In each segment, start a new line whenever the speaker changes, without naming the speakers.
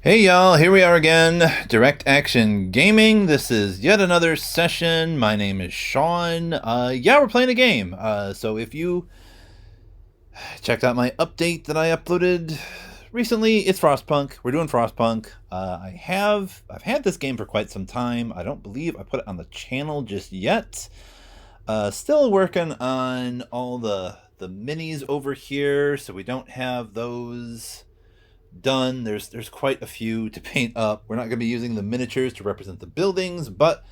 Hey y'all, here we are again. Direct Action Gaming. This is yet another session. My name is Sean. Yeah, we're playing a game. So if you checked out my update that I uploaded recently, it's Frostpunk. We're doing Frostpunk. I've had this game for quite some time. I don't believe I put it on the channel just yet. Still working on all the minis over here, so we don't have those done. There's quite a few to paint up. We're not going to be using the miniatures to represent the buildings, but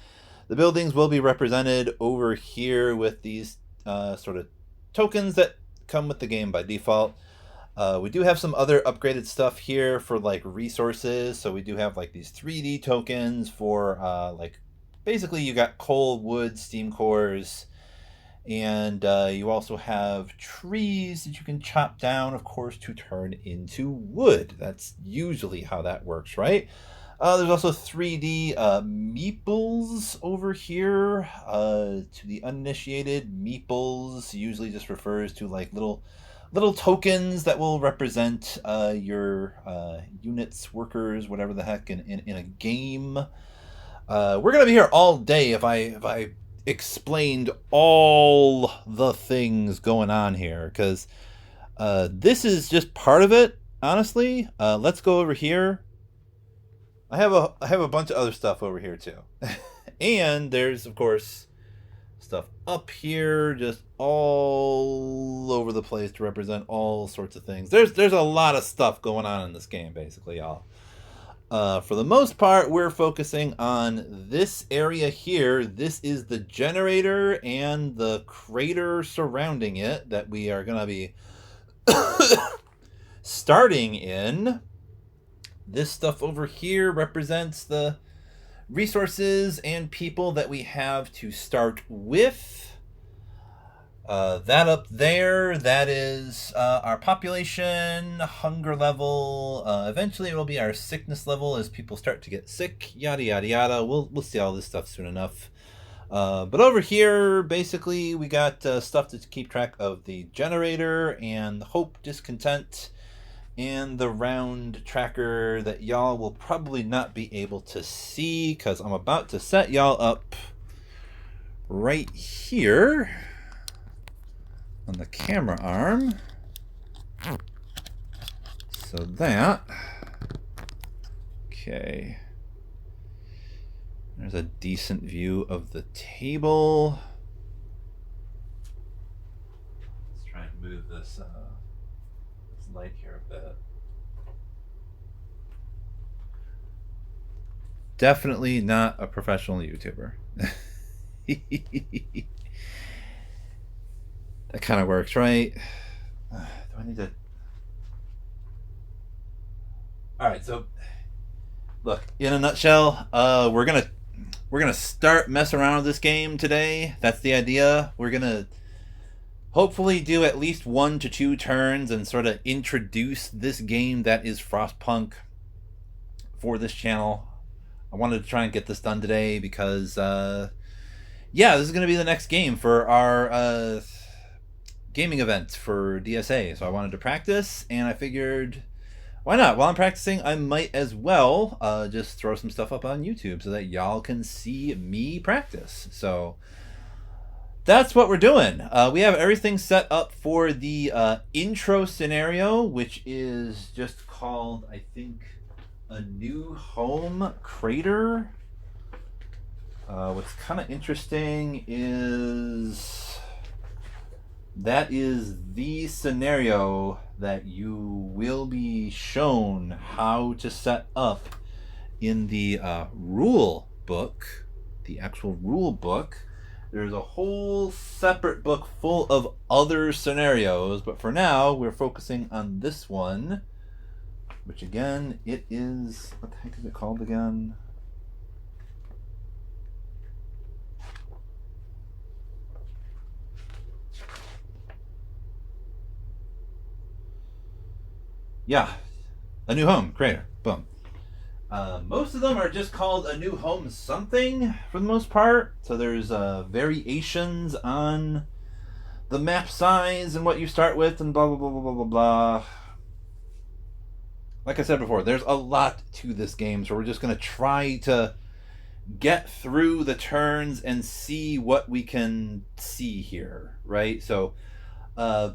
the buildings will be represented over here with these sort of tokens that come with the game by default. We do have some other upgraded stuff here for like resources. So we do have like these 3D tokens for like basically you got coal, wood, steam cores, and you also have trees that you can chop down, of course, to turn into wood. That's usually how that works, right? There's also 3D meeples over here. To the uninitiated, meeples usually just refers to like little tokens that will represent your units, workers, whatever the heck in a game. We're gonna be here all day if I explained all the things going on here, because this is just part of it, honestly. Let's go over here. I have a bunch of other stuff over here too. And there's of course stuff up here just all over the place to represent all sorts of things. There's a lot of stuff going on in this game, basically, y'all. For the most part, we're focusing on this area here. This is the generator and the crater surrounding it that we are going to be starting in. This stuff over here represents the resources and people that we have to start with. That up there, that is our population, hunger level. Eventually, it will be our sickness level as people start to get sick. Yada yada yada. We'll see all this stuff soon enough. But over here, basically, we got stuff to keep track of the generator and the hope, discontent, and the round tracker that y'all will probably not be able to see because I'm about to set y'all up right here on the camera arm, so that, okay, there's a decent view of the table. Let's try and move this light here a bit. Definitely not a professional YouTuber. That kind of works, right? Do I need to? All right. So, look. In a nutshell, we're gonna start messing around with this game today. That's the idea. We're gonna hopefully do at least 1 to 2 turns and sort of introduce this game that is Frostpunk for this channel. I wanted to try and get this done today because, yeah, this is gonna be the next game for our gaming event for DSA. So I wanted to practice, and I figured, why not? While I'm practicing, I might as well just throw some stuff up on YouTube so that y'all can see me practice. So that's what we're doing. We have everything set up for the intro scenario, which is just called, I think, A New Home Crater. What's kind of interesting is that is the scenario that you will be shown how to set up in the rule book, the actual rule book. There's a whole separate book full of other scenarios, but for now we're focusing on this one, which again, it is, what the heck is it called again? Yeah, A New Home Crater. Boom. Most of them are just called A New Home something for the most part. So there's variations on the map size and what you start with and blah blah blah blah blah blah blah. like I said before, there's a lot to this game, so we're just going to try to get through the turns and see what we can see here, right? So, uh,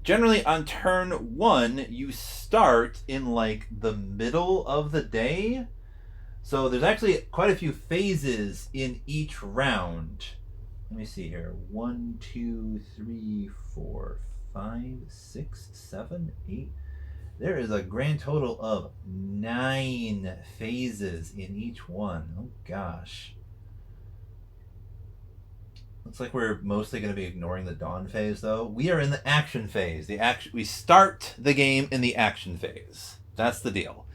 generally on turn one, you start in like the middle of the day. So there's actually quite a few phases in each round. Let me see here. 1, 2, 3, 4, 5, 6, 7, 8. There is a grand total of 9 phases in each one. Oh gosh. Looks like we're mostly going to be ignoring the dawn phase, though. We are in the action phase. We start the game in the action phase. That's the deal.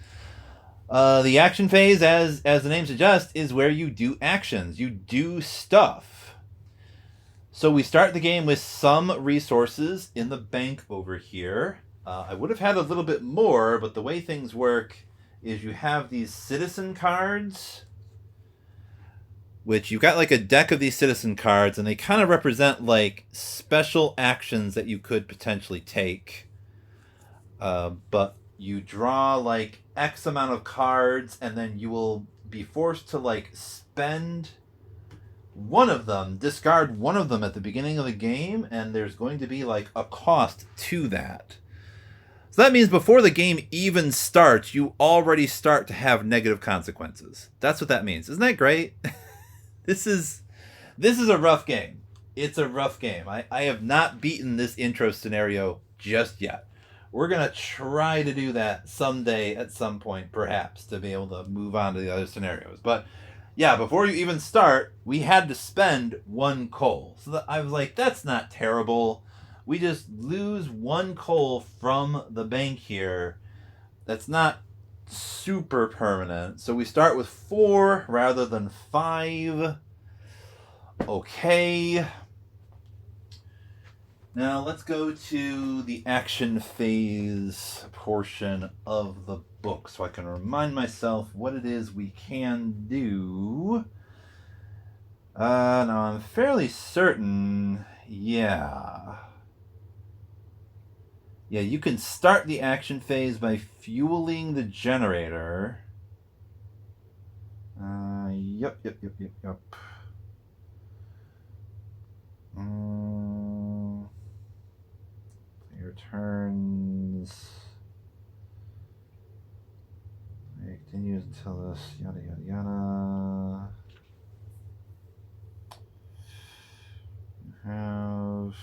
The action phase, as the name suggests, is where you do actions. You do stuff. So we start the game with some resources in the bank over here. I would have had a little bit more, but the way things work is you have these citizen cards, which you've got like a deck of these citizen cards, and they kind of represent like special actions that you could potentially take. But you draw like X amount of cards, and then you will be forced to like spend one of them, discard one of them at the beginning of the game, and there's going to be like a cost to that. So that means before the game even starts, you already start to have negative consequences. That's what that means. Isn't that great? This is a rough game. It's a rough game. I have not beaten this intro scenario just yet. We're going to try to do that someday at some point, perhaps, to be able to move on to the other scenarios. But yeah, before you even start, we had to spend 1 coal. So I was like, that's not terrible. We just lose 1 coal from the bank here. That's not super permanent. So we start with 4 rather than 5. Okay. Now let's go to the action phase portion of the book so I can remind myself what it is we can do. Now I'm fairly certain, yeah, you can start the action phase by fueling the generator. Yep. Your turns. It continues until this, yada yada yada. You have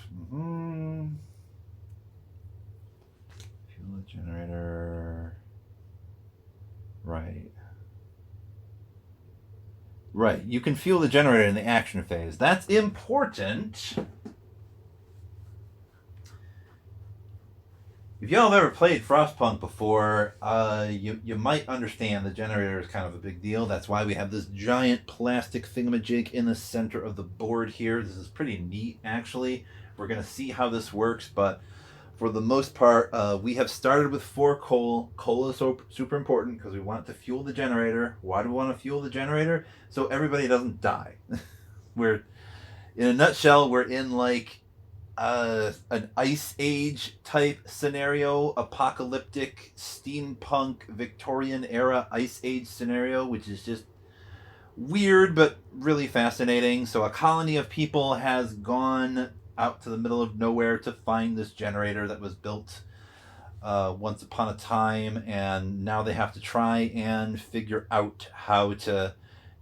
fuel the generator. Right. You can fuel the generator in the action phase. That's important. If y'all have ever played Frostpunk before, you might understand the generator is kind of a big deal. That's why we have this giant plastic thingamajig in the center of the board here. This is pretty neat, actually. We're going to see how this works, but for the most part, we have started with 4 coal. Coal is super important because we want to fuel the generator. Why do we want to fuel the generator? So everybody doesn't die. We're, in a nutshell, we're in like an Ice Age type scenario, apocalyptic, steampunk, Victorian era Ice Age scenario, which is just weird but really fascinating. So a colony of people has gone out to the middle of nowhere to find this generator that was built once upon a time, and now they have to try and figure out how to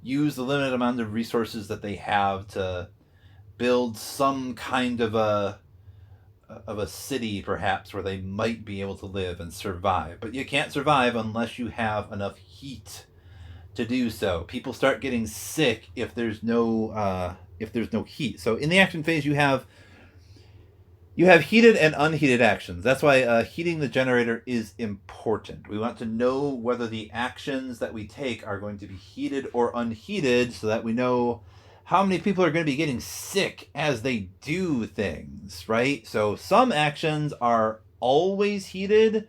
use the limited amount of resources that they have to build some kind of a city, perhaps, where they might be able to live and survive. But you can't survive unless you have enough heat to do so. People start getting sick if there's no heat. So in the action phase, you have heated and unheated actions. That's why heating the generator is important. We want to know whether the actions that we take are going to be heated or unheated so that we know how many people are going to be getting sick as they do things, right? So some actions are always heated,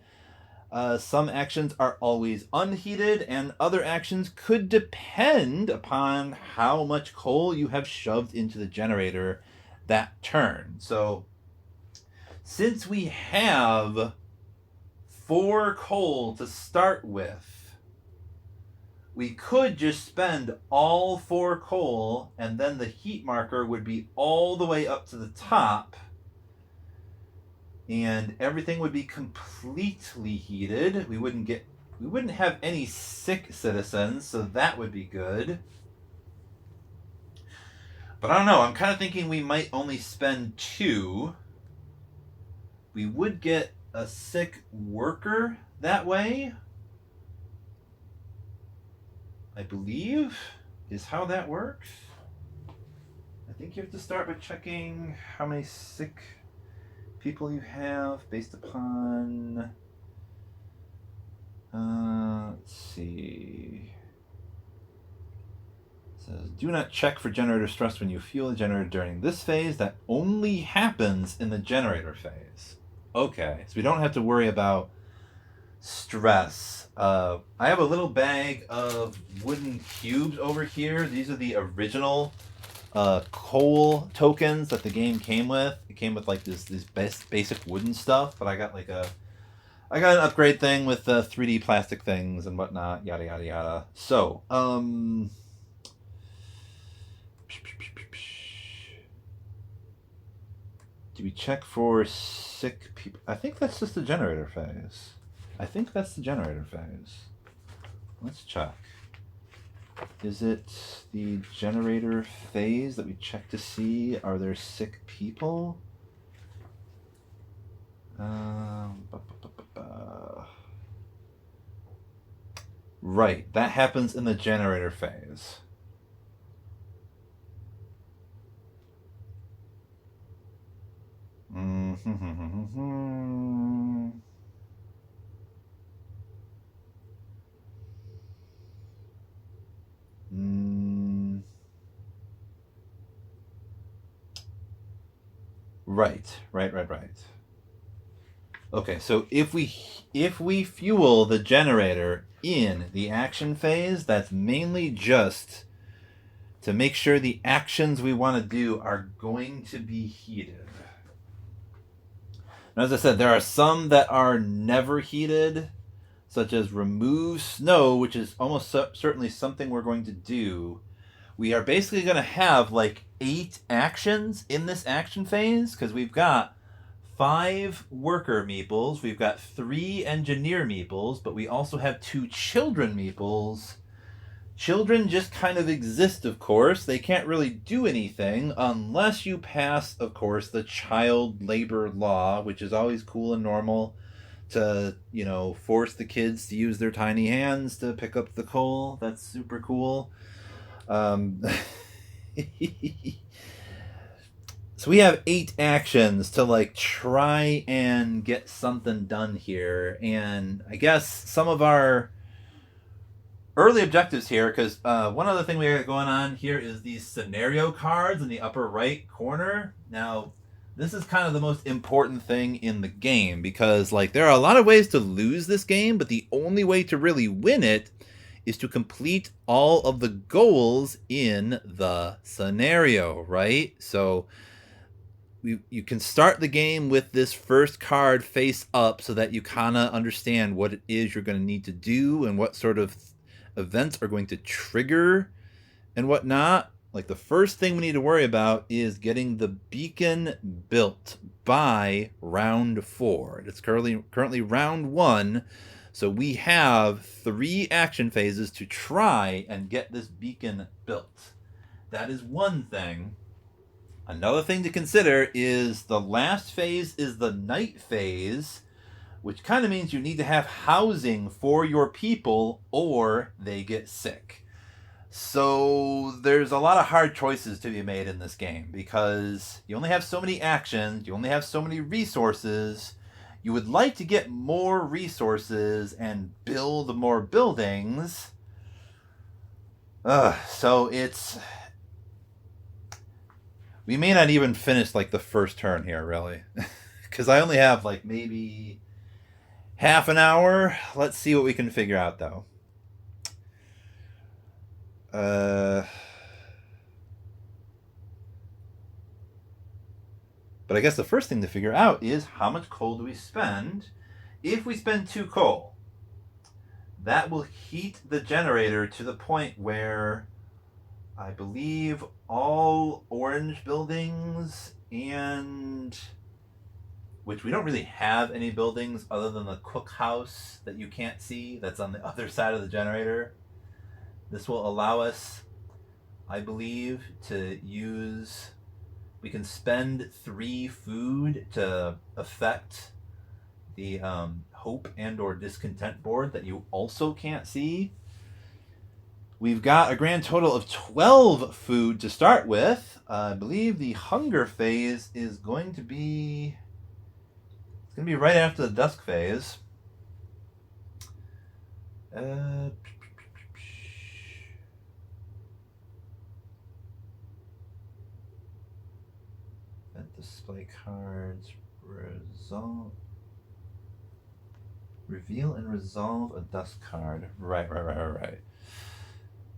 some actions are always unheated, and other actions could depend upon how much coal you have shoved into the generator that turn. So since we have 4 coal to start with, we could just spend all 4 coal, and then the heat marker would be all the way up to the top, and everything would be completely heated. We wouldn't have any sick citizens, so that would be good. But I don't know, I'm kind of thinking we might only spend 2. We would get a sick worker that way, I believe, is how that works. I think you have to start by checking how many sick people you have based upon... let's see. It says, do not check for generator stress when you fuel the generator during this phase. That only happens in the generator phase. Okay, so we don't have to worry about stress. I have a little bag of wooden cubes over here. These are the original coal tokens that the game came with. It came with like this basic wooden stuff, but I got an upgrade thing with 3D plastic things and whatnot, yada yada yada. So, do we check for sick people? I think that's just the generator phase. Let's check. Is it the generator phase that we check to see are there sick people? Right, that happens in the generator phase. Right. Okay, so if we fuel the generator in the action phase, that's mainly just to make sure the actions we want to do are going to be heated. Now, as I said, there are some that are never heated, such as remove snow, which is almost certainly something we're going to do. We are basically going to have like 8 actions in this action phase, because we've got 5 worker meeples, we've got 3 engineer meeples, but we also have 2 children meeples. Children just kind of exist, of course. They can't really do anything unless you pass, of course, the child labor law, which is always cool and normal, to, force the kids to use their tiny hands to pick up the coal. That's super cool. So we have 8 actions to try and get something done here, and I guess some of our early objectives here, because one other thing we got going on here is these scenario cards in the upper right corner. Now, this is kind of the most important thing in the game, because there are a lot of ways to lose this game, but the only way to really win it is to complete all of the goals in the scenario, right? So you can start the game with this first card face up so that you kind of understand what it is you're going to need to do and what sort of events are going to trigger and whatnot. The first thing we need to worry about is getting the beacon built by round 4. It's currently round 1, so we have 3 action phases to try and get this beacon built. That is one thing. Another thing to consider is the last phase is the night phase, which kind of means you need to have housing for your people or they get sick. So there's a lot of hard choices to be made in this game, because you only have so many actions, you only have so many resources. You would like to get more resources and build more buildings. So we may not even finish the first turn here, really. Because I only have maybe half an hour. Let's see what we can figure out, though. But I guess the first thing to figure out is how much coal do we spend if we spend 2 coal, that will heat the generator to the point where I believe all orange buildings, and which we don't really have any buildings other than the cookhouse that you can't see that's on the other side of the generator. This will allow us, I believe, to use, we can spend 3 food to affect the hope and or discontent board that you also can't see. We've got a grand total of 12 food to start with. I believe the hunger phase is going to be, it's going to be right after the dusk phase. Display cards, reveal and resolve a dusk card. Right.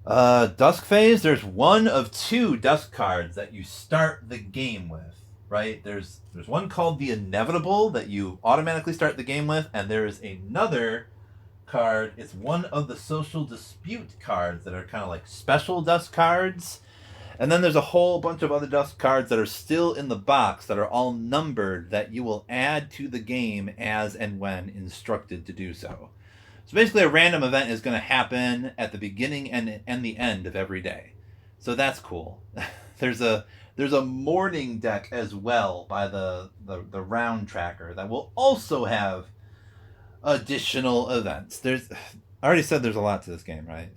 Dusk phase, there's 1 of 2 dusk cards that you start the game with, right? There's one called the Inevitable that you automatically start the game with, and there's another card, it's one of the Social Dispute cards that are kind of like special dusk cards. And then there's a whole bunch of other dusk cards that are still in the box that are all numbered that you will add to the game as and when instructed to do so. So basically a random event is going to happen at the beginning and the end of every day. So that's cool. There's a morning deck as well by the round tracker that will also have additional events. I already said there's a lot to this game, right?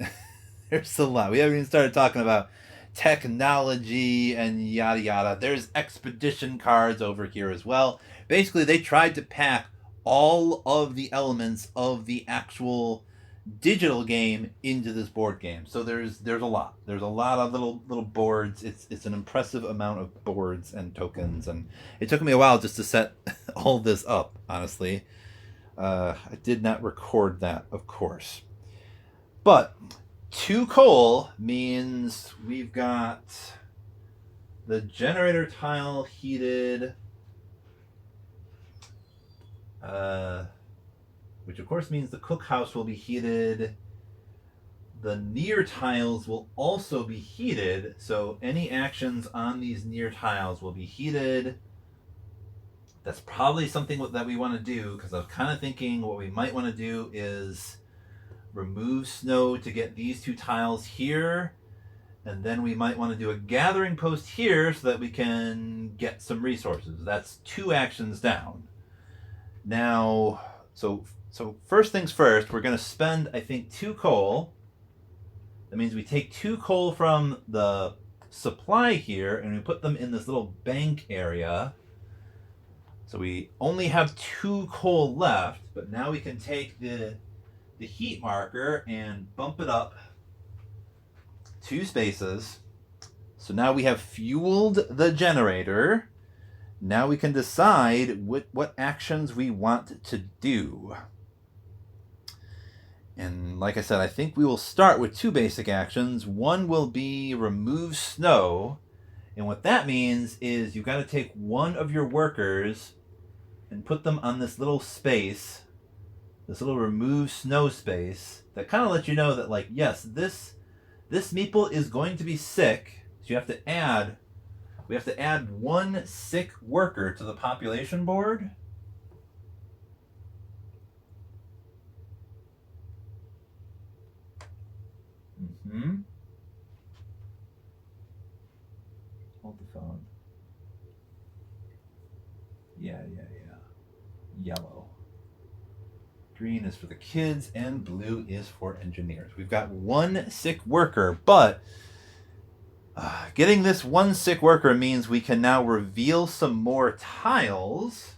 There's a lot. We haven't even started talking about technology and yada yada. There's expedition cards over here as well. Basically, they tried to pack all of the elements of the actual digital game into this board game. So there's a lot. There's a lot of little boards. It's an impressive amount of boards and tokens, and it took me a while just to set all this up, honestly. I did not record that, of course. But 2 coal means we've got the generator tile heated, which of course means the cookhouse will be heated. The near tiles will also be heated, so any actions on these near tiles will be heated. That's probably something that we want to do, because I was kind of thinking what we might want to do is remove snow to get these 2 tiles here, and then we might want to do a gathering post here so that we can get some resources. That's 2 actions down. Now, so first things first, we're going to spend, I think, 2 coal. That means we take 2 coal from the supply here and we put them in this little bank area. So we only have 2 coal left, but now we can take the heat marker and bump it up 2 spaces. So now we have fueled the generator. Now we can decide what actions we want to do. And like I said, I think we will start with 2 basic actions. One will be remove snow. And what that means is you've got to take one of your workers and put them on this little space, this little remove snow space, that kind of lets you know that, like, yes, this meeple is going to be sick. So we have to add 1 sick worker to the population board. Hold the phone. Yeah. Yellow. Green is for the kids, and blue is for engineers. We've got 1 sick worker, but getting this 1 sick worker means we can now reveal some more tiles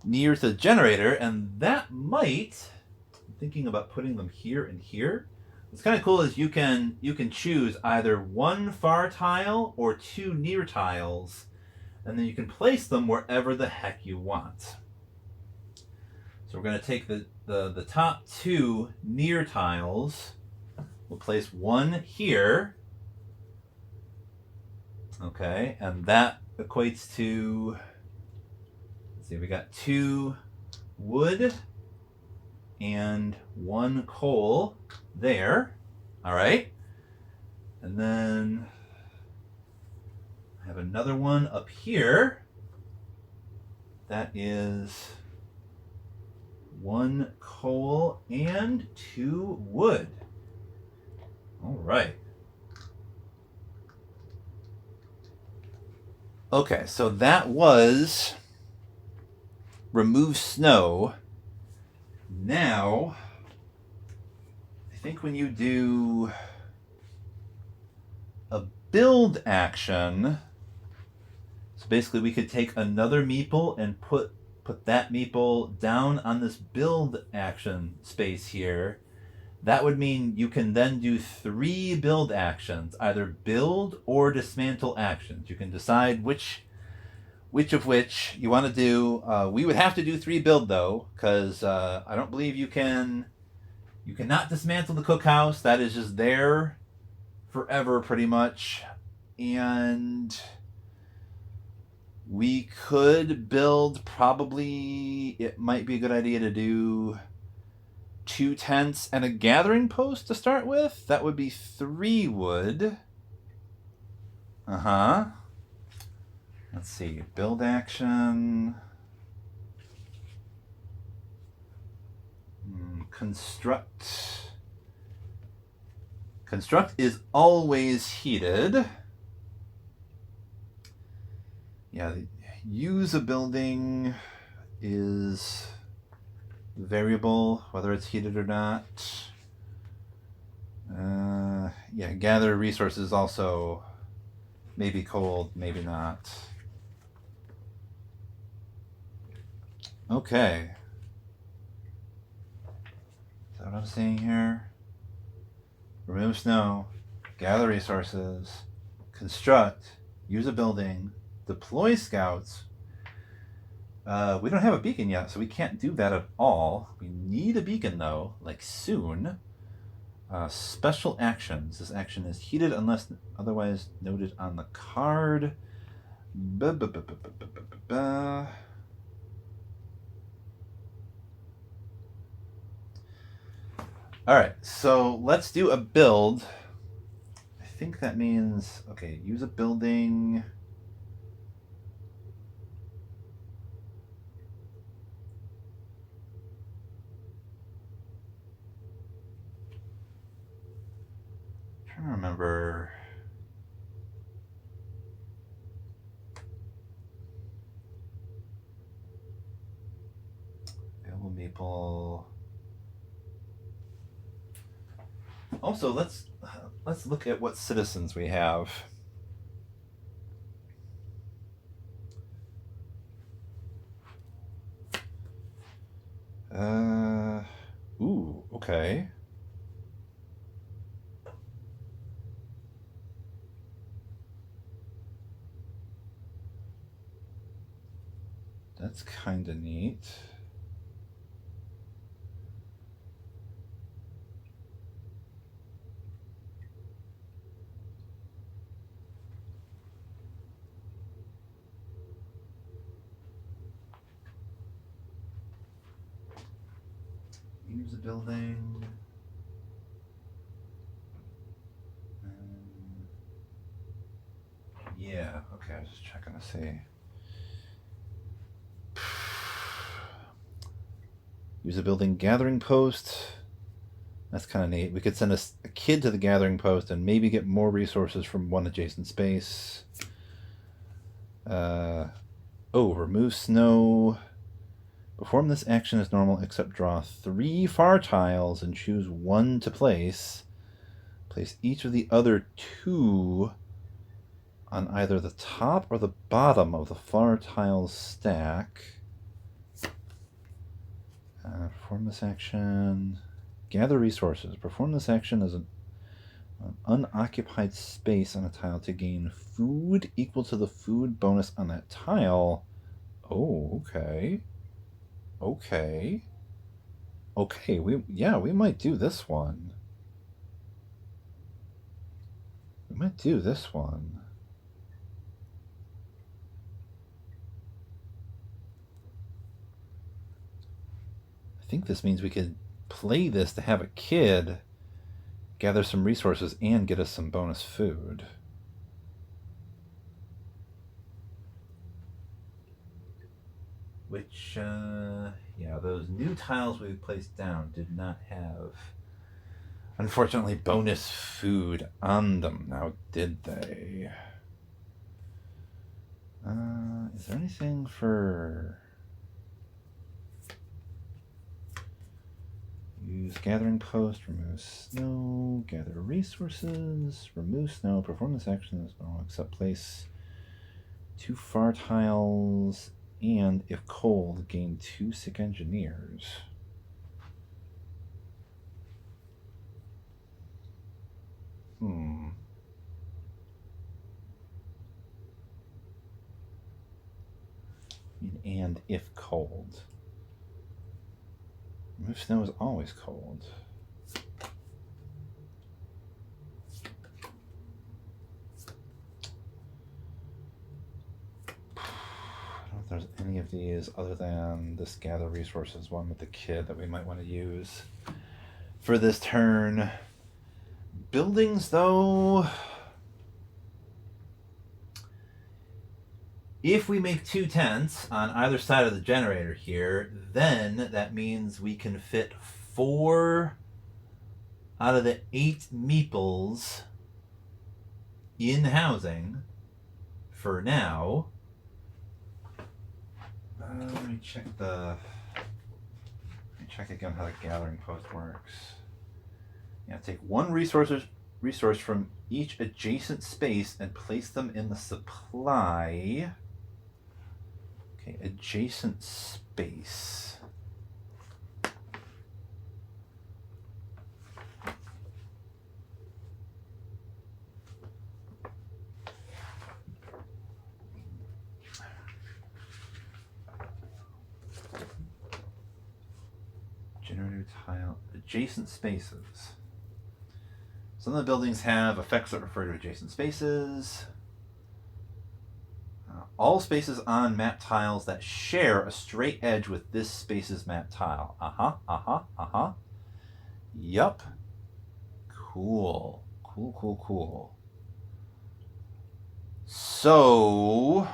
near the generator, and that might, I'm thinking about putting them here and here. What's kind of cool is you can choose either 1 far tile or 2 near tiles, and then you can place them wherever the heck you want. So we're going to take the top 2 near tiles. We'll place 1 here. Okay, and that equates to, let's let's see, we got 2 wood and 1 coal there. All right. And then I have another one up here. That is 1 coal and 2 wood. All right. Okay, so that was remove snow. Now, I think when you do a build action, so basically we could take another meeple and put that meeple down on this build action space here. That would mean you can then do 3 build actions, either build or dismantle actions. You can decide which of which you want to do. We would have to do 3 build though, because I don't believe you cannot dismantle the cookhouse. That is just there forever pretty much. And we could build, probably it might be a good idea to do 2 tents and a gathering post to start with. That would be 3 wood. Let's see, build action. Construct. Construct is always heated. Yeah, use a building is variable, whether it's heated or not. Yeah, gather resources also maybe cold, maybe not. Okay. Is that what I'm seeing here? Remove snow, gather resources, construct, use a building, deploy scouts. We don't have a beacon yet, so we can't do that at all. We need a beacon though, like soon. Special actions. This action is heated unless otherwise noted on the card. Alright, so let's do a build. I think that means, okay, use a building. I'm trying to remember. Available maple. Also, let's look at what citizens we have. Ooh, okay. That's kind of neat. Use a building. Yeah, okay, I was just checking to see. Use a building gathering post. That's kind of neat. We could send a kid to the gathering post and maybe get more resources from one adjacent space. Remove snow. Perform this action as normal, except draw 3 far tiles and choose 1 to place. Place each of the other 2 on either the top or the bottom of the far tiles stack. Perform this action. Gather resources. Perform this action as an unoccupied space on a tile to gain food equal to the food bonus on that tile. Oh, okay. Okay. Okay, we might do this one. We might do this one. think this means we could play this to have a kid, gather some resources, and get us some bonus food. Which, yeah, those new tiles we placed down did not have, unfortunately, bonus food on them. Now, did they? Is there anything for... Use gathering post, remove snow, gather resources, remove snow, perform this action as well, except place 2 far tiles, and if cold, gain 2 sick engineers. And if cold. Remove snow is always cold. I don't know if there's any of these other than this gather resources one with the kid that we might want to use for this turn. Buildings, though, if we make 2 tents on either side of the generator here, then that means we can fit 4 out of the 8 meeples in housing for now. Let me check again how the gathering post works. Yeah, take 1 resource from each adjacent space and place them in the supply. Okay, adjacent space. Generator tile, adjacent spaces. Some of the buildings have effects that refer to adjacent spaces. All spaces on map tiles that share a straight edge with this space's map tile. Yup. Cool. So,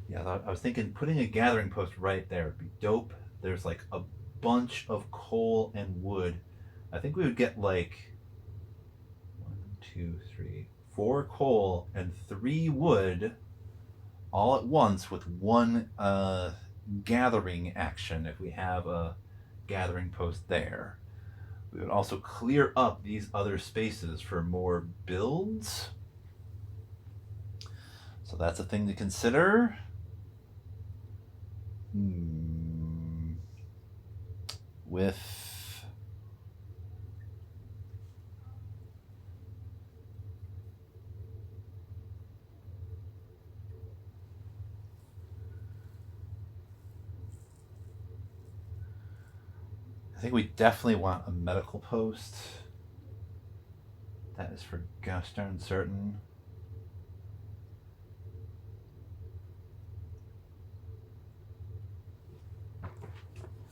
yeah, I was thinking putting a gathering post right there would be dope. There's like a bunch of coal and wood. I think we would get like 1, 2, 3, 4 coal and 3 wood all at once with 1 gathering action if we have a gathering post there. We would also clear up these other spaces for more builds. So that's a thing to consider. With I think we definitely want a medical post. That is for gosh darn certain.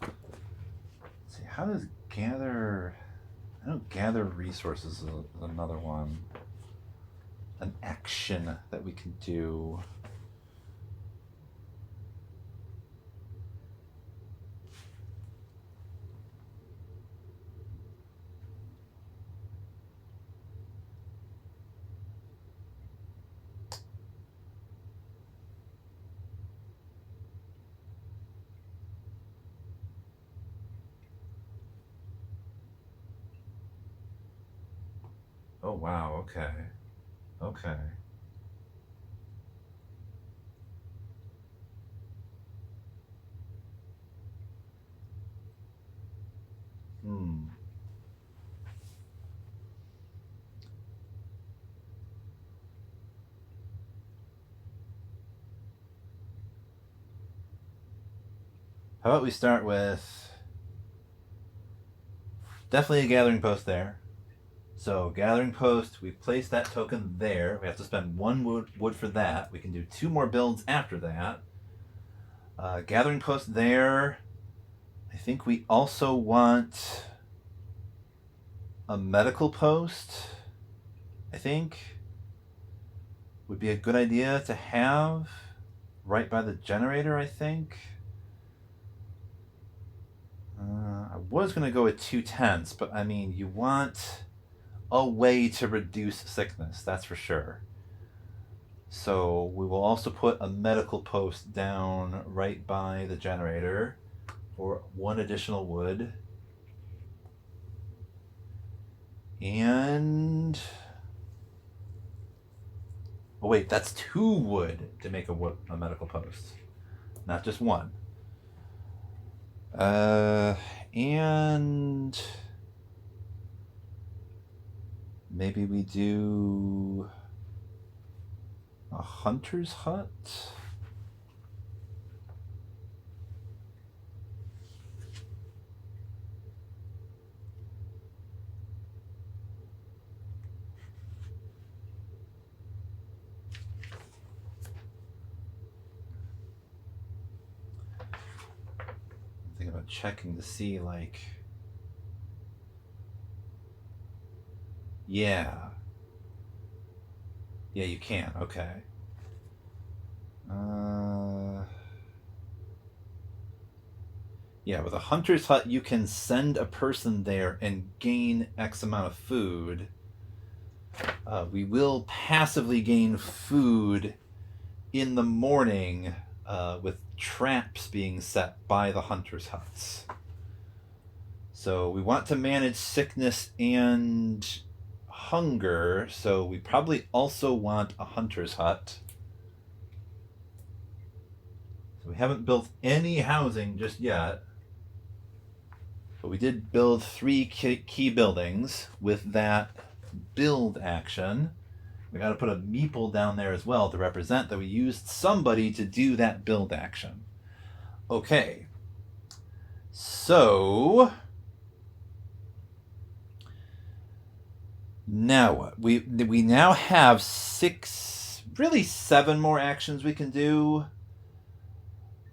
Let's see, how does gather... I know gather resources is another one. An action that we can do. Oh, wow, okay. Okay. How about we start with definitely a gathering post there. So gathering post, we place that token there. We have to spend 1 wood for that. We can do 2 more builds after that. Gathering post there. I think we also want a medical post, I think, would be a good idea to have right by the generator, I think. I was going to go with 2 tents, but I mean, you want a way to reduce sickness, that's for sure. So we will also put a medical post down right by the generator for 1 additional wood. And oh wait, that's 2 wood to make a medical post, not just 1. And maybe we do a hunter's hut. I'm thinking about checking to see, like, yeah, you can. Okay. Yeah, with a hunter's hut, you can send a person there and gain X amount of food. We will passively gain food in the morning with traps being set by the hunter's huts. So we want to manage sickness and hunger, so we probably also want a hunter's hut. So we haven't built any housing just yet, but we did build 3 key buildings with that build action. We got to put a meeple down there as well to represent that we used somebody to do that build action. Okay. So now what? We now have 6, really 7 more actions we can do,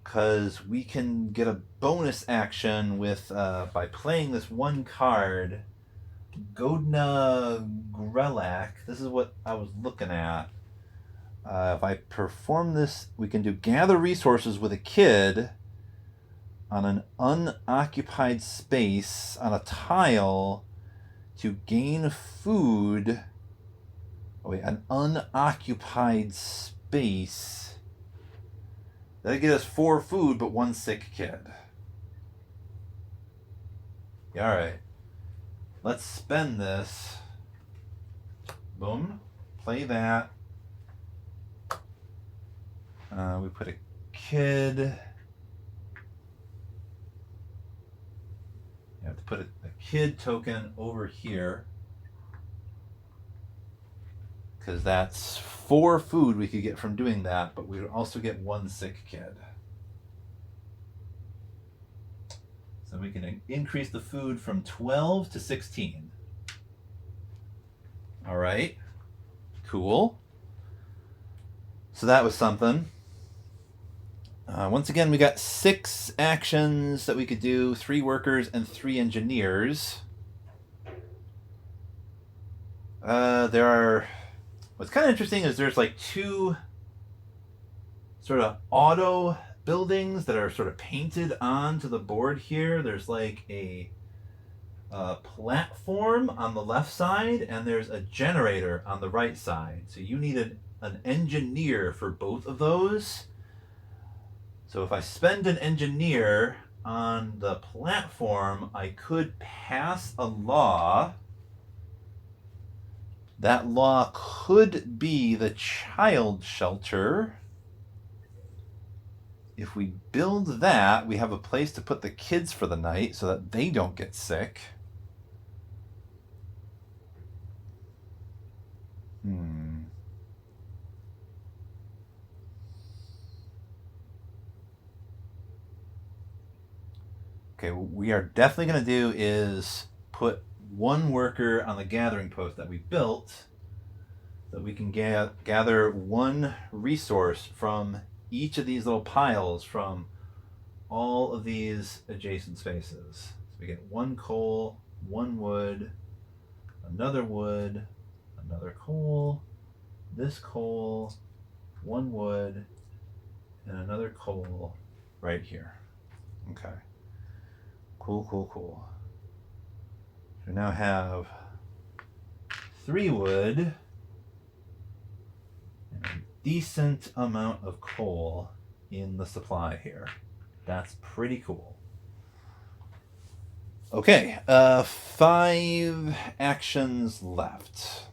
because we can get a bonus action with by playing this 1 card, Godna Grelak. This is what I was looking at. If I perform this, we can do gather resources with a kid on an unoccupied space on a tile to gain food. Oh wait, an unoccupied space. That'll get us 4 food, but 1 sick kid. Yeah, alright. Let's spend this. Boom. Play that. We put a kid. You have to put a kid token over here, because that's 4 food we could get from doing that, but we would also get 1 sick kid. So we can increase the food from 12 to 16. All right. Cool. So that was something. Once again, we got 6 actions that we could do, 3 workers and 3 engineers. There are... What's kind of interesting is there's like 2 sort of auto buildings that are sort of painted onto the board here. There's like a platform on the left side, and there's a generator on the right side. So you need an engineer for both of those. So if I spend an engineer on the platform, I could pass a law. That law could be the child shelter. If we build that, we have a place to put the kids for the night so that they don't get sick. Okay, what we are definitely going to do is put 1 worker on the gathering post that we built, so that we can gather 1 resource from each of these little piles from all of these adjacent spaces. So we get one coal, one wood, another wood, another coal, this coal, one wood, and another coal right here. Okay. Cool, cool, cool. We now have 3 wood and a decent amount of coal in the supply here. That's pretty cool. Okay, 5 actions left.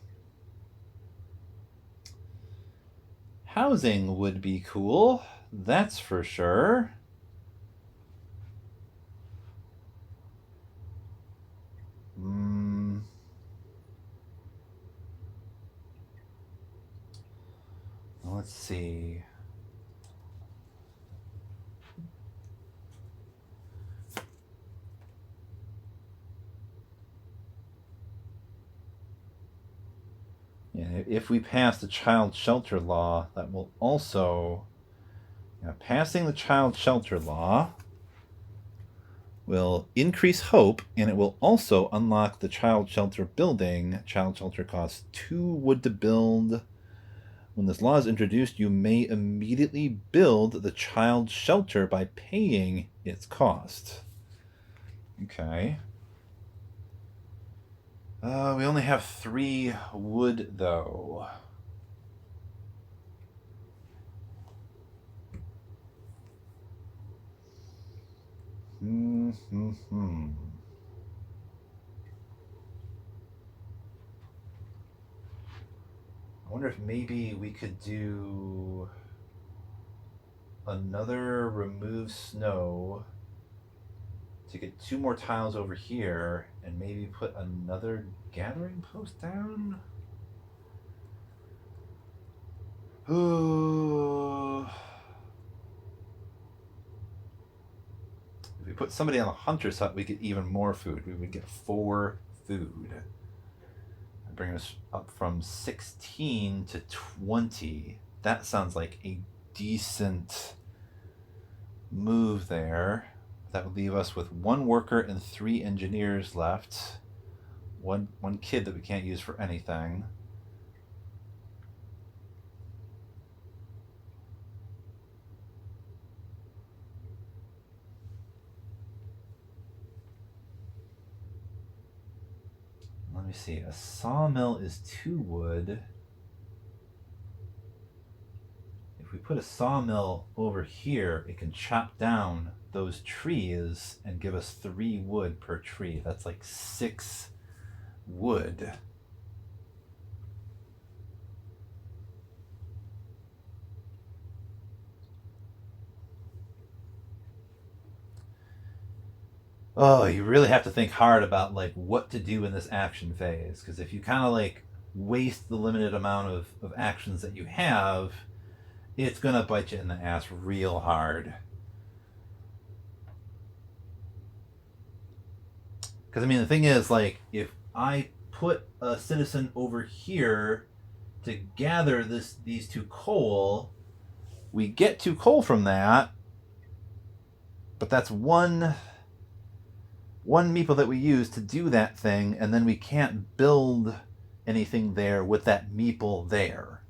Housing would be cool, that's for sure. Let's see. Yeah, if we pass the child shelter law, that will also, passing the child shelter law will increase hope, and it will also unlock the child shelter building. Child shelter costs 2 wood to build. When this law is introduced, you may immediately build the child shelter by paying its cost. Okay. We only have 3 wood, though. I wonder if maybe we could do another remove snow to get 2 more tiles over here and maybe put another gathering post down? Ooh. If we put somebody on a hunter's hut, we get even more food. We would get 4 food. Bring us up from 16 to 20. That sounds like a decent move there. That would leave us with 1 worker and 3 engineers left. One kid that we can't use for anything. Let me see. A sawmill is 2 wood. If we put a sawmill over here, it can chop down those trees and give us 3 wood per tree. That's like 6 wood. Oh, you really have to think hard about like what to do in this action phase, because if you kind of like waste the limited amount of actions that you have, it's gonna bite you in the ass real hard. Because I mean, the thing is, like, if I put a citizen over here to gather these 2 coal, we get 2 coal from that, but that's one meeple that we use to do that thing, and then we can't build anything there with that meeple there.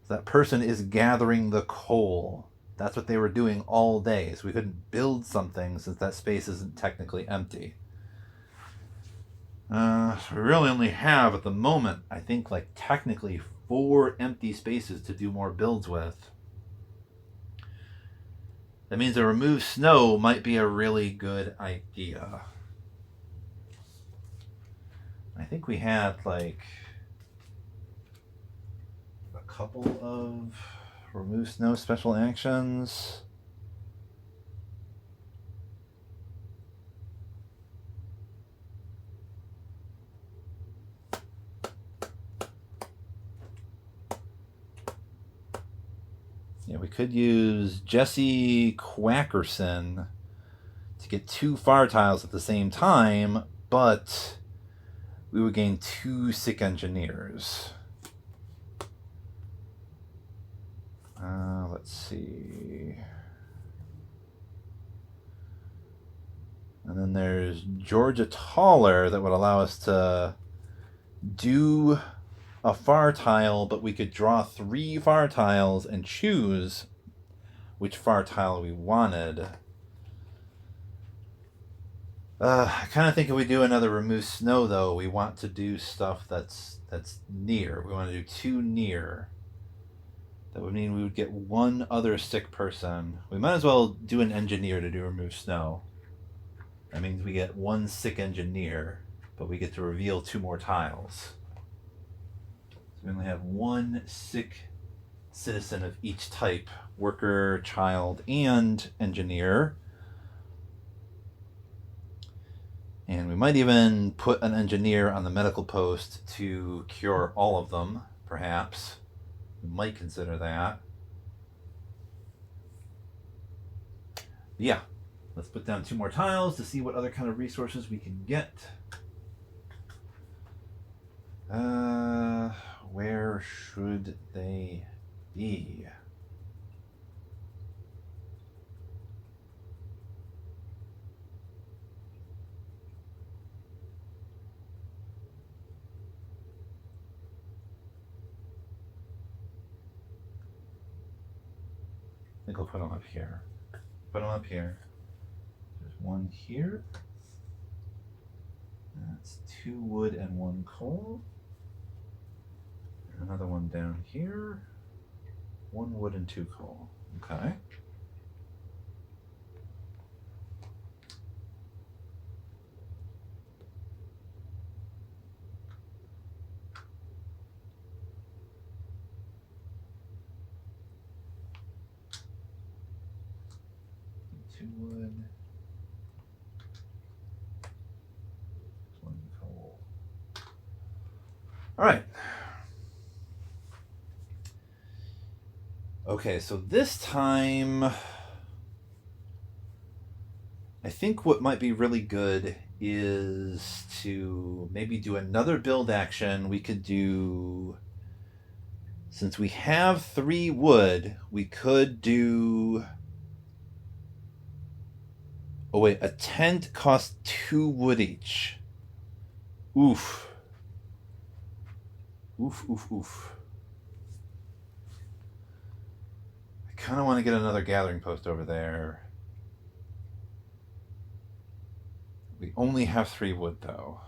So that person is gathering the coal. That's what they were doing all day, so we couldn't build something since that space isn't technically empty. So we really only have, at the moment, I think, like, technically 4 empty spaces to do more builds with. That means a remove snow might be a really good idea. I think we had like a couple of remove snow special actions. Yeah, we could use Jesse Quackerson to get 2 fire tiles at the same time, but we would gain 2 sick engineers. Let's see. And then there's Georgia Taller that would allow us to do a far tile, but we could draw 3 far tiles and choose which far tile we wanted. I kind of think if we do another remove snow, though, we want to do stuff that's near. We want to do 2 near. That would mean we would get 1 other sick person. We might as well do an engineer to do remove snow. That means we get 1 sick engineer, but we get to reveal 2 more tiles. So we only have 1 sick citizen of each type: worker, child, and engineer. And we might even put an engineer on the medical post to cure all of them, perhaps. We might consider that. But yeah, let's put down 2 more tiles to see what other kind of resources we can get. Where should they be? I think I'll put them up here. Put them up here. There's 1 here. That's 2 wood and 1 coal. And another one down here. 1 wood and 2 coal. Okay. Wood, 1 coal. All right. Okay, so this time, I think what might be really good is to maybe do another build action. We could do, since we have 3 wood, we could do. Oh wait, a tent costs 2 wood each. Oof. Oof, oof, oof. I kind of want to get another gathering post over there. We only have 3 wood, though.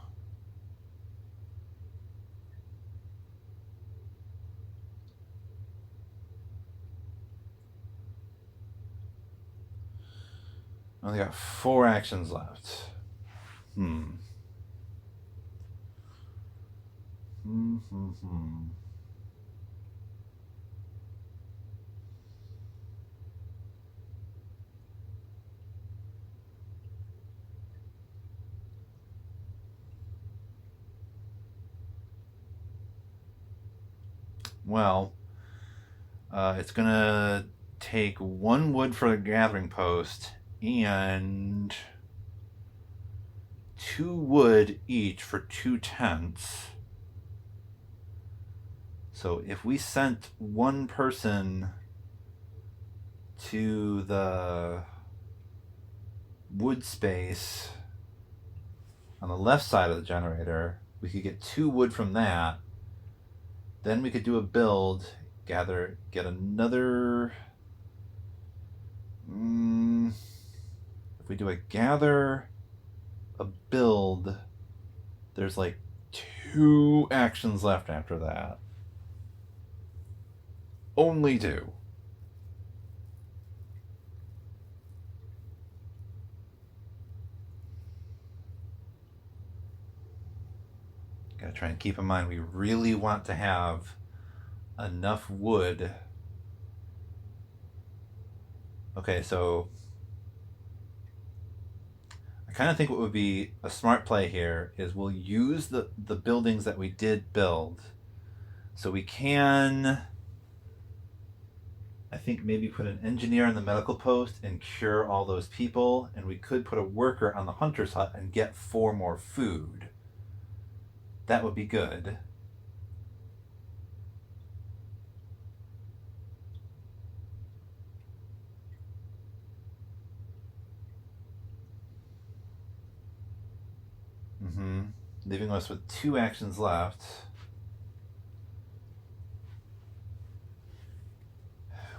Only got 4 actions left. Well, it's gonna take 1 wood for the gathering post and 2 wood each for 2 tents. So if we sent 1 person to the wood space on the left side of the generator, we could get 2 wood from that. Then we could do a build, get another. If we do a gather, a build, there's like 2 actions left after that. Only 2. Gotta try and keep in mind we really want to have enough wood. Okay, so I kind of think what would be a smart play here is we'll use the buildings that we did build. So we can, I think, maybe put an engineer on the medical post and cure all those people, and we could put a worker on the hunter's hut and get 4 more food. That would be good. Mm-hmm. Leaving us with 2 actions left.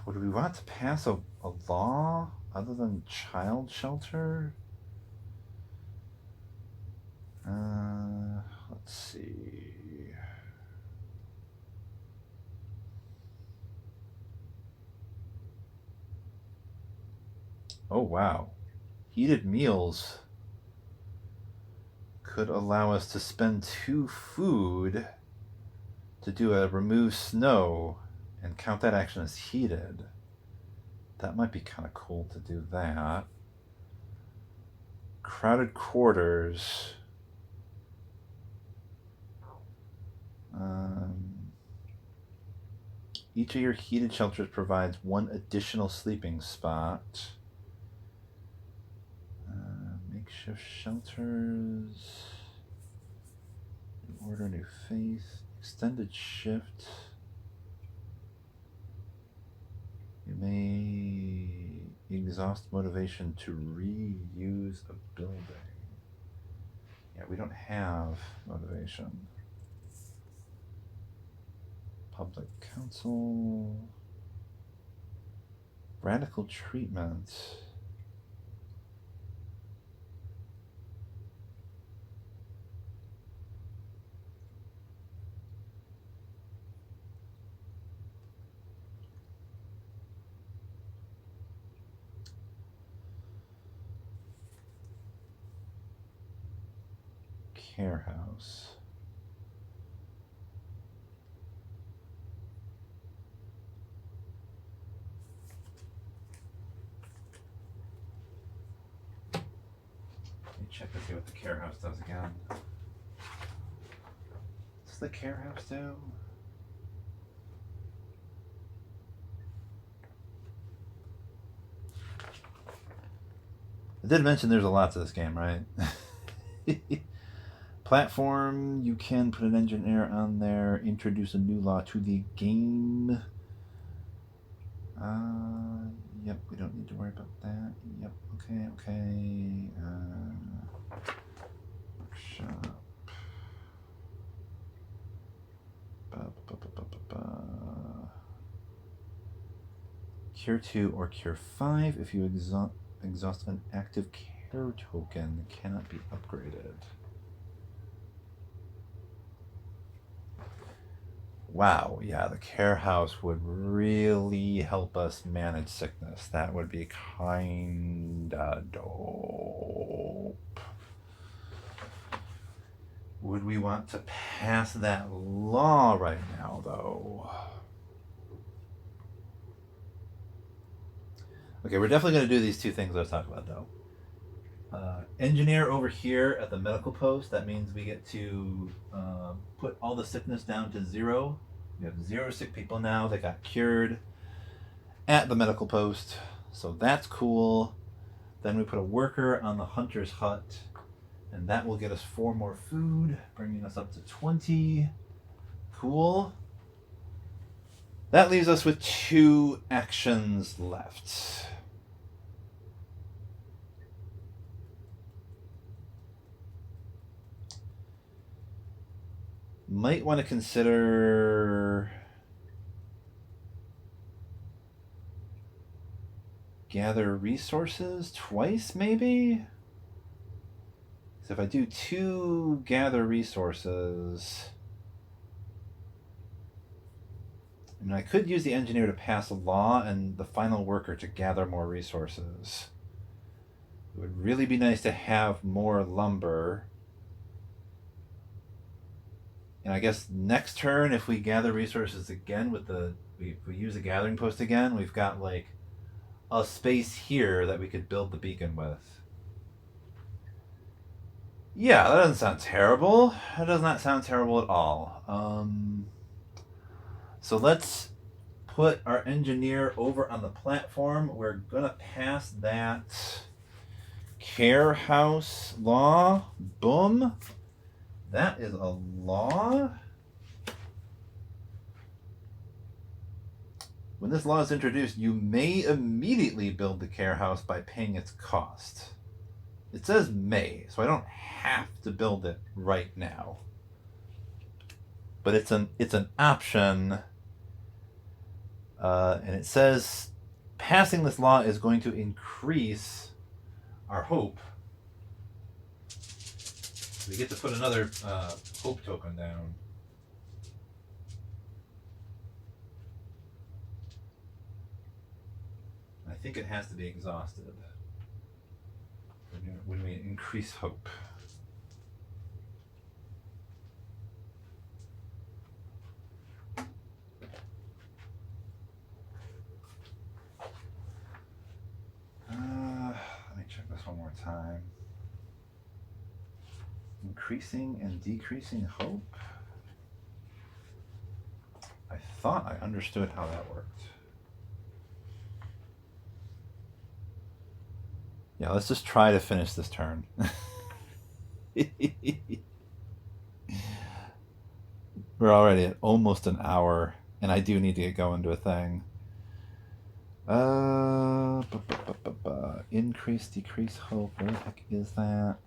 Would we want to pass a law other than child shelter? Let's see. Oh, wow. Heated meals could allow us to spend 2 food to do a remove snow and count that action as heated. That might be kind of cool to do that. Crowded quarters. Each of your heated shelters provides 1 additional sleeping spot. Makeshift shelters. New order, new faith. Extended shift. You may exhaust motivation to reuse a building. Yeah, we don't have motivation. Public council. Radical treatment. Care house. Let me check to see what the care house does again. What's the care house do? I did mention there's a lot to this game, right? Platform, you can put an engineer on there, introduce a new law to the game. Yep, we don't need to worry about that. Yep, okay. Workshop. Cure 2 or Cure 5 if you exhaust an active care token cannot be upgraded. Wow, yeah, the care house would really help us manage sickness. That would be kinda dope. Would we want to pass that law right now, though? Okay, we're definitely going to do these 2 things I was talking about, though. Engineer over here at the medical post. That means we get to put all the sickness down to 0. We have 0 sick people now that got cured at the medical post. So that's cool. Then we put a worker on the hunter's hut. And that will get us 4 more food, bringing us up to 20. Cool. That leaves us with 2 actions left. Might want to consider gather resources twice, maybe? So if I do 2 gather resources, I mean, I could use the engineer to pass a law and the final worker to gather more resources. It would really be nice to have more lumber. And I guess next turn, if we gather resources again with if we use the gathering post again, we've got like a space here that we could build the beacon with. Yeah, that doesn't sound terrible. That does not sound terrible at all. So let's put our engineer over on the platform. We're gonna pass that care house law. Boom. That is a law. When this law is introduced, you may immediately build the care house by paying its cost. it says may, so I don't have to build it right now. But it's an option, and it says passing this law is going to increase our hope. We get to put another hope token down. I think it has to be exhausted when we increase hope. Let me check this one more time. Increasing and decreasing hope? I thought I understood how that worked. Yeah, let's just try to finish this turn. We're already at almost an hour, and I do need to get going to a thing. Increase, decrease hope. Where the heck is that?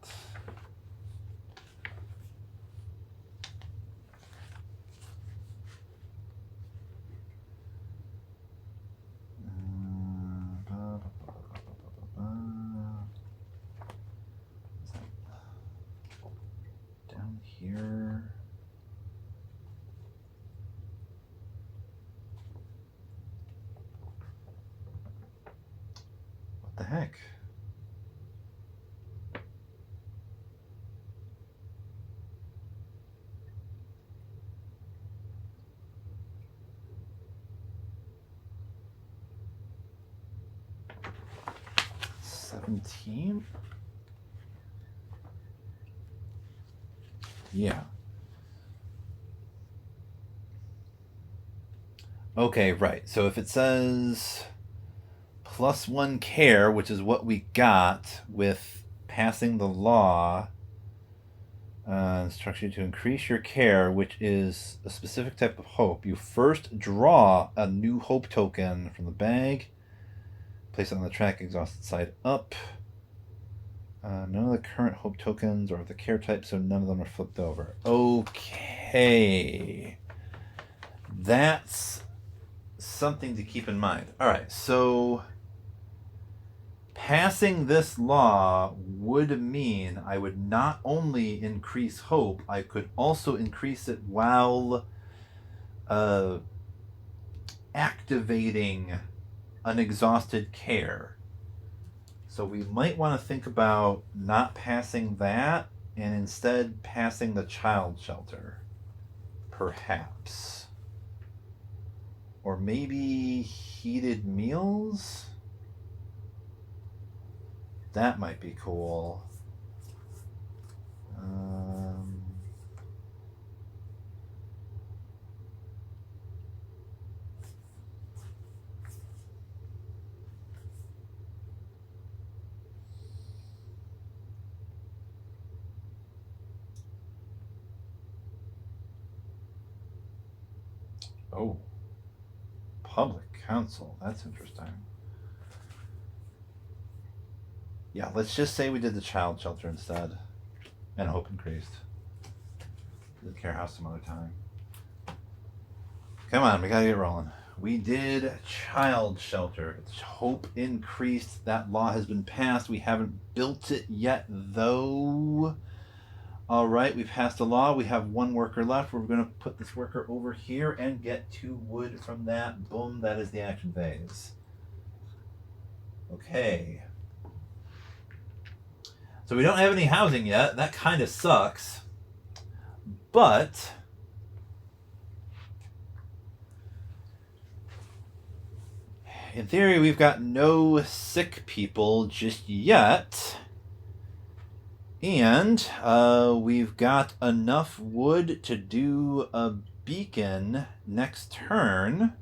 Down here. What the heck? $17? Yeah. Okay, right. So if it says +1 care, which is what we got with passing the law, instructs you to increase your care, which is a specific type of hope. You first draw a new hope token from the bag, place it on the track, exhausted side up. None of the current hope tokens are of the care type, so none of them are flipped over. Okay. That's something to keep in mind. All right, so passing this law would mean I would not only increase hope, I could also increase it while activating an exhausted care. So we might want to think about not passing that and instead passing the child shelter, perhaps. Or maybe heated meals? That might be cool. Oh, public council. That's interesting. Yeah, let's just say we did the child shelter instead. And hope increased. The care house some other time. Come on, we gotta get rolling. We did child shelter. Hope increased. That law has been passed. We haven't built it yet, though. All right, we passed a law. We have one worker left. We're going to put this worker over here and get 2 wood from that. Boom, that is the action phase. Okay. So we don't have any housing yet. That kind of sucks. But in theory, we've got no sick people just yet. And we've got enough wood to do a beacon next turn.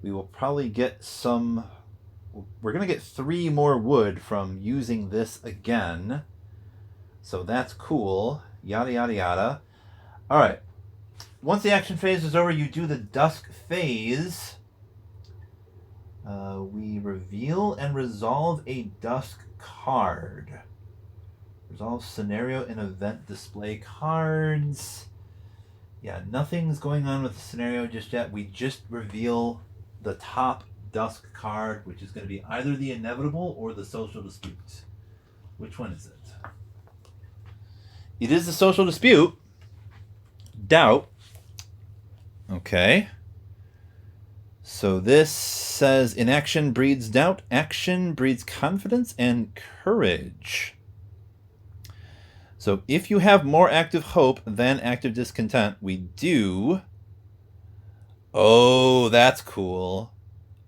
We will probably get some... We're going to get 3 more wood from using this again. So that's cool. Yada, yada, yada. All right. Once the action phase is over, you do the dusk phase. We reveal and resolve a dusk card. Resolve scenario and event display cards. Yeah, nothing's going on with the scenario just yet. We just reveal the top Dusk card, which is going to be either the Inevitable or the Social Dispute. Which one is it? It is the Social Dispute. Doubt. Okay. So this says inaction breeds doubt, action breeds confidence and courage. So if you have more active hope than active discontent, we do. Oh, that's cool.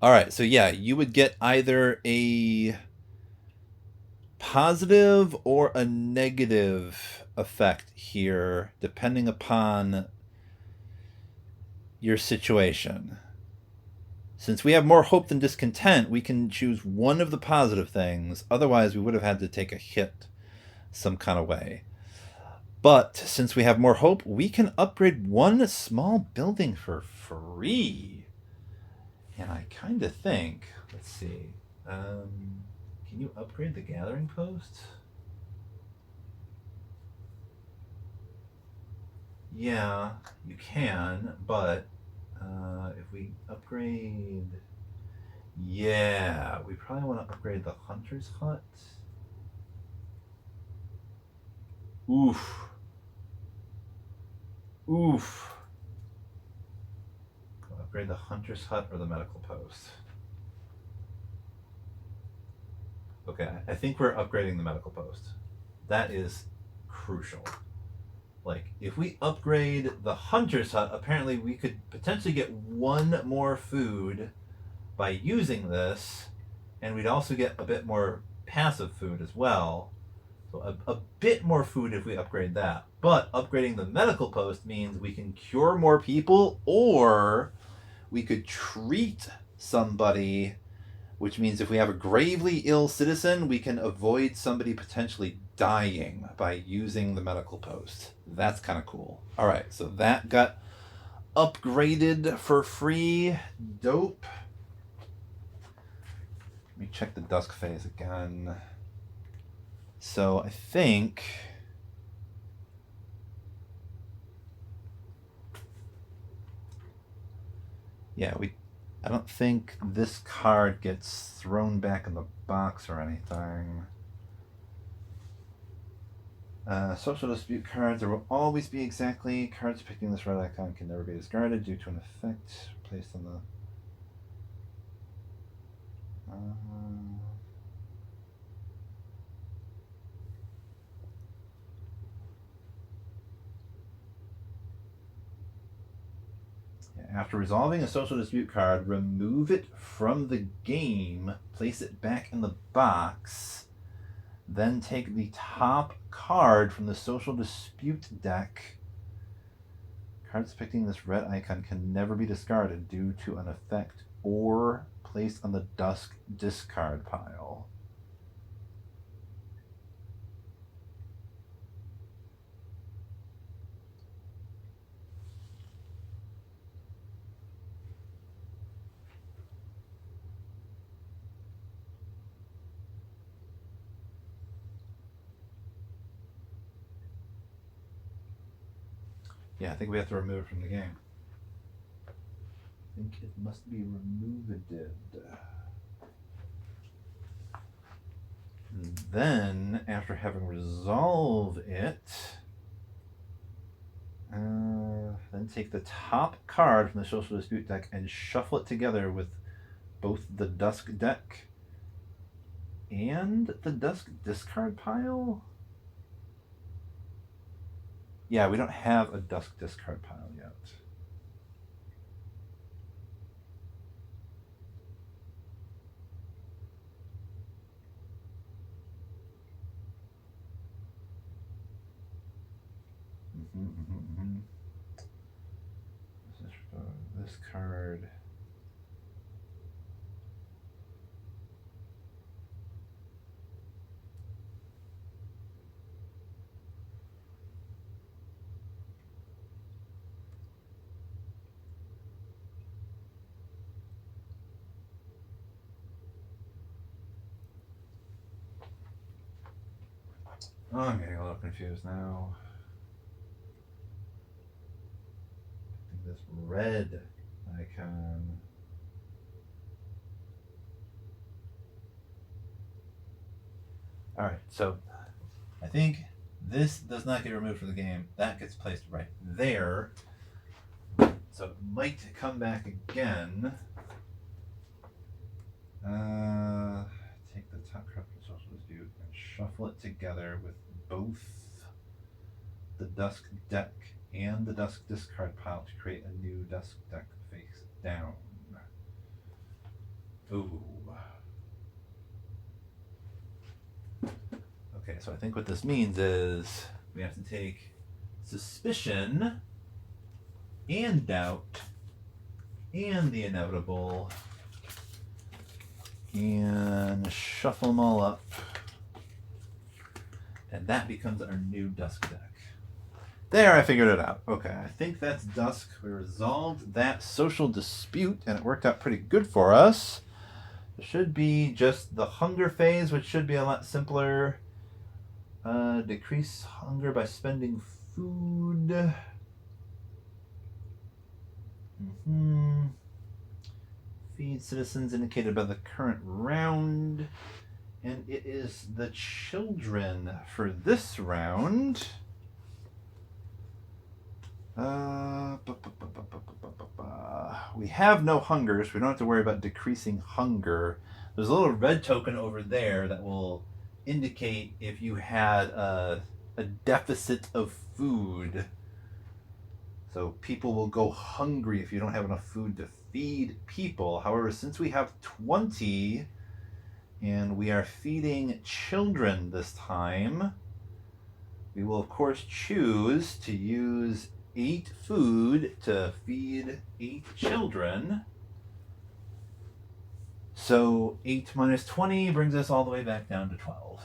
All right, so yeah, you would get either a positive or a negative effect here, depending upon your situation. Since we have more hope than discontent, we can choose one of the positive things. Otherwise, we would have had to take a hit some kind of way. But since we have more hope, we can upgrade one small building for free. And I kind of think, let's see, can you upgrade the gathering post? Yeah, you can, but if we upgrade, yeah, we probably want to upgrade the hunter's hut. Oof. Oof. Upgrade the hunter's hut or the medical post. Okay, I think we're upgrading the medical post. That is crucial. Like, if we upgrade the hunter's hut, apparently we could potentially get one more food by using this, and we'd also get a bit more passive food as well. So a bit more food if we upgrade that. But upgrading the medical post means we can cure more people, or we could treat somebody, which means if we have a gravely ill citizen, we can avoid somebody potentially dying by using the medical post. That's kind of cool. All right, so that got upgraded for free. Dope. Let me check the Dusk phase again. So I think... yeah, I don't think this card gets thrown back in the box or anything. Social dispute cards. There will always be exactly. Cards depicting this red icon can never be discarded due to an effect placed on the... after resolving a social dispute card, remove it from the game, place it back in the box, then take the top card from the social dispute deck. Cards depicting this red icon can never be discarded due to an effect or placed on the Dusk discard pile. Yeah, I think we have to remove it from the game. I think it must be removed. And then, after having resolved it, then take the top card from the social dispute deck and shuffle it together with both the Dusk deck and the Dusk discard pile. Yeah, we don't have a Dusk discard pile yet. This card. Oh, I'm getting a little confused now. I think this red icon. Alright, so I think this does not get removed from the game. That gets placed right there. So it might come back again. Take the top card from social dispute and shuffle it together with both the Dusk deck and the Dusk discard pile to create a new Dusk deck face down. Ooh. Okay, so I think what this means is we have to take suspicion and doubt and the inevitable and shuffle them all up, and that becomes our new Dusk deck. There, I figured it out. Okay, I think that's Dusk. We resolved that social dispute, and it worked out pretty good for us. There should be just the hunger phase, which should be a lot simpler. Decrease hunger by spending food. Feed citizens indicated by the current round. And it is the children for this round. We have no hunger, so we don't have to worry about decreasing hunger. There's a little red token over there that will indicate if you had a deficit of food. So people will go hungry if you don't have enough food to feed people. However, since we have 20 and we are feeding children this time, we will of course choose to use 8 food to feed 8 children. So 8 minus 20 brings us all the way back down to 12.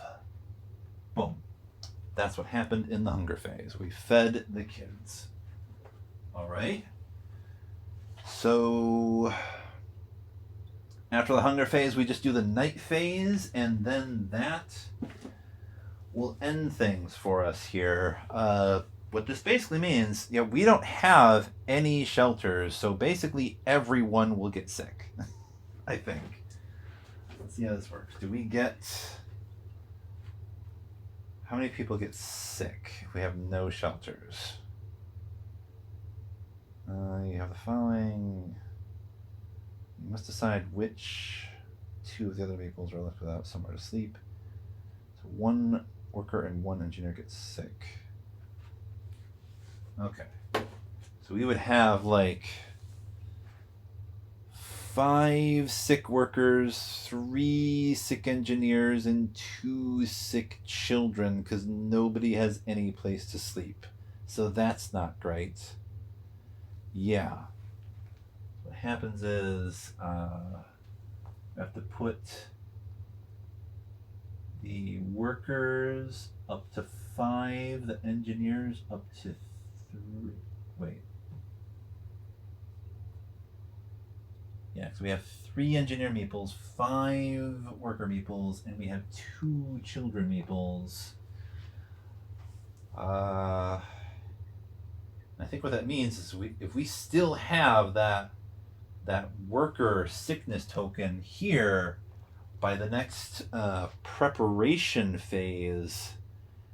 Boom. That's what happened in the hunger phase. We fed the kids. All right. So after the hunger phase, we just do the night phase, and then that will end things for us here. What this basically means, we don't have any shelters, so basically everyone will get sick. I think. Let's see how this works. Do we get... How many people get sick if we have no shelters? You have the following. You must decide which 2 of the other vehicles are left without somewhere to sleep. So 1 worker and 1 engineer gets sick. Okay. So we would have like 5 sick workers, 3 sick engineers, and 2 sick children because nobody has any place to sleep. So that's not great. Yeah. What happens is we have to put the workers up to 5, the engineers up to 3. Wait. Yeah, so we have 3 engineer meeples, 5 worker meeples, and we have 2 children meeples. I think what that means is if we still have that worker sickness token here, by the next preparation phase,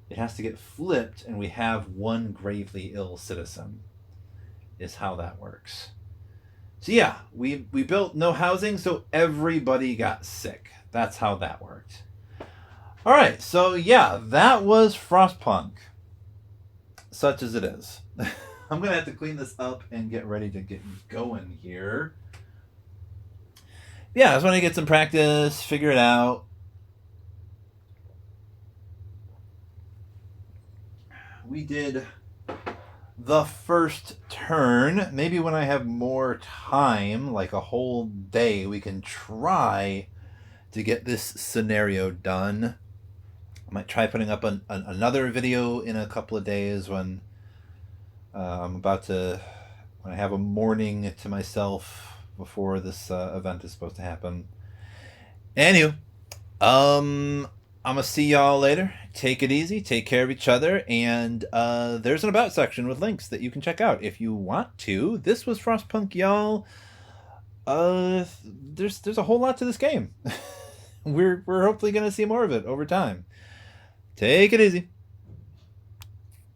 it has to get flipped, and we have 1 gravely ill citizen, is how that works. So yeah, we built no housing, so everybody got sick. That's how that worked. All right, so yeah, that was Frostpunk, such as it is. I'm going to have to clean this up and get ready to get going here. Yeah, I just want to get some practice, figure it out. We did the first turn. Maybe when I have more time, like a whole day, we can try to get this scenario done. I might try putting up another video in a couple of days when when I have a morning to myself before this event is supposed to happen. Anywho, I'm gonna see y'all later. Take it easy, take care of each other, and there's an about section with links that you can check out if you want to. This was Frostpunk, y'all. There's a whole lot to this game. We're hopefully gonna see more of it over time. Take it easy.